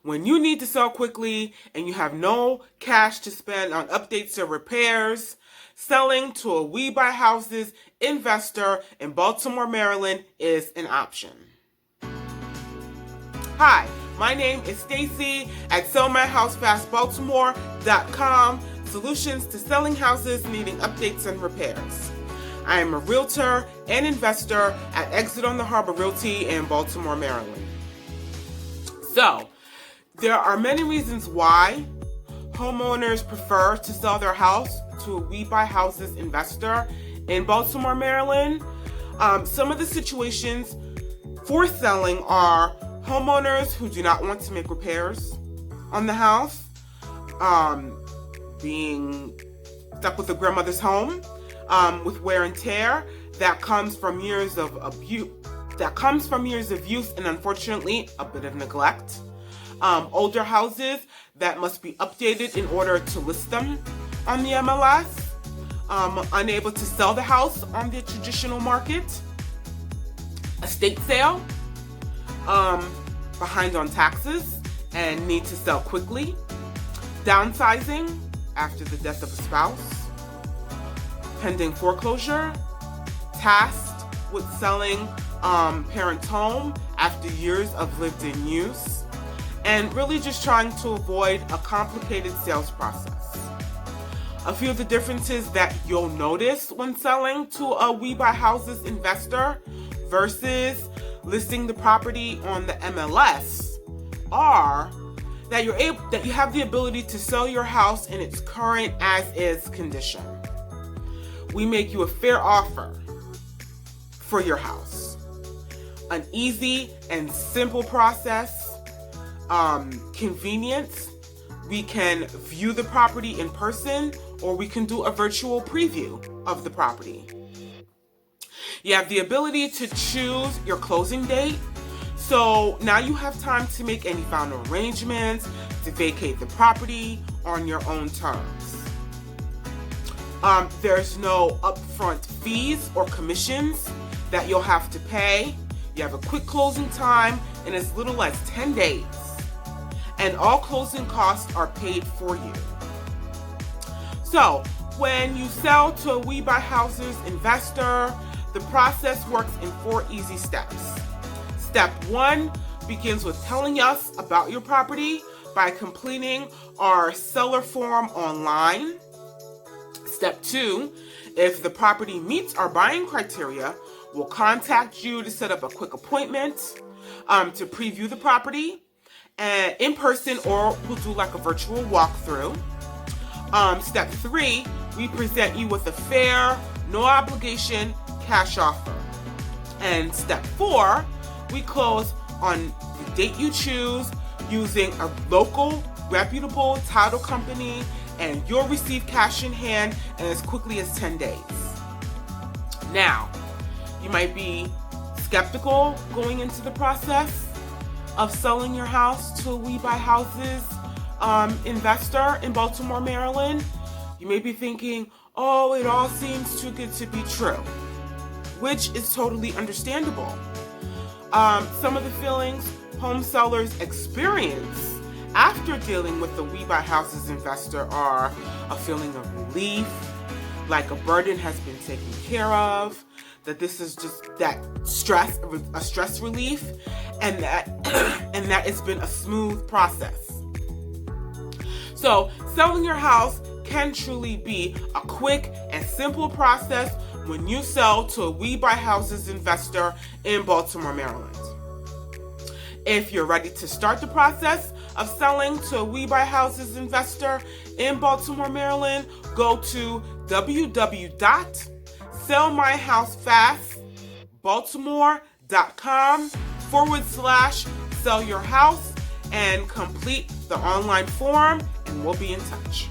When you need to sell quickly and you have no cash to spend on updates or repairs, selling to a We Buy Houses investor in Baltimore, Maryland is an option. Hi, my name is Stacy at sellmyhousefastbaltimore.com, solutions to selling houses needing updates and repairs. I am a realtor and investor at Exit on the Harbor Realty in Baltimore, Maryland. So, there are many reasons why homeowners prefer to sell their house to a We Buy Houses investor in Baltimore, Maryland. Some of the situations for selling are homeowners who do not want to make repairs on the house, being stuck with a grandmother's home, with wear and tear that comes from years of abuse, use and unfortunately a bit of neglect. Older houses that must be updated in order to list them on the MLS, unable to sell the house on the traditional market, estate sale, behind on taxes and need to sell quickly, downsizing after the death of a spouse, pending foreclosure, tasked with selling parents' home after years of lived-in use, and really just trying to avoid a complicated sales process. A few of the differences that you'll notice when selling to a We Buy Houses investor versus listing the property on the MLS are that you have the ability to sell your house in its current as-is condition. We make you a fair offer for your house. An easy and simple process. Convenience. We can view the property in person or we can do a virtual preview of the property. You have the ability to choose your closing date. So now you have time to make any final arrangements, to vacate the property on your own terms. There's no upfront fees or commissions that you'll have to pay. You have a quick closing time in as little as 10 days. And all closing costs are paid for you. So when you sell to a We Buy Houses investor, the process works in 4 easy steps. Step 1 begins with telling us about your property by completing our seller form online. Step 2, if the property meets our buying criteria, we'll contact you to set up a quick appointment to preview the property in person, or we'll do like a virtual walkthrough. Step 3, we present you with a fair, no obligation cash offer. And step 4, we close on the date you choose using a local, reputable title company, and you'll receive cash in hand in as quickly as 10 days. Now, you might be skeptical going into the process of selling your house to a We Buy Houses investor in Baltimore, Maryland. You may be thinking, oh, it all seems too good to be true, which is totally understandable. Some of the feelings home sellers experience after dealing with the We Buy Houses investor are a feeling of relief, like a burden has been taken care of, that this is just that a stress relief, and that it's been a smooth process. So selling your house can truly be a quick and simple process when you sell to a We Buy Houses investor in Baltimore, Maryland. If you're ready to start the process of selling to a We Buy Houses investor in Baltimore, Maryland, go to www.sellmyhousefastbaltimore.com/sell your house and complete the online form, and we'll be in touch.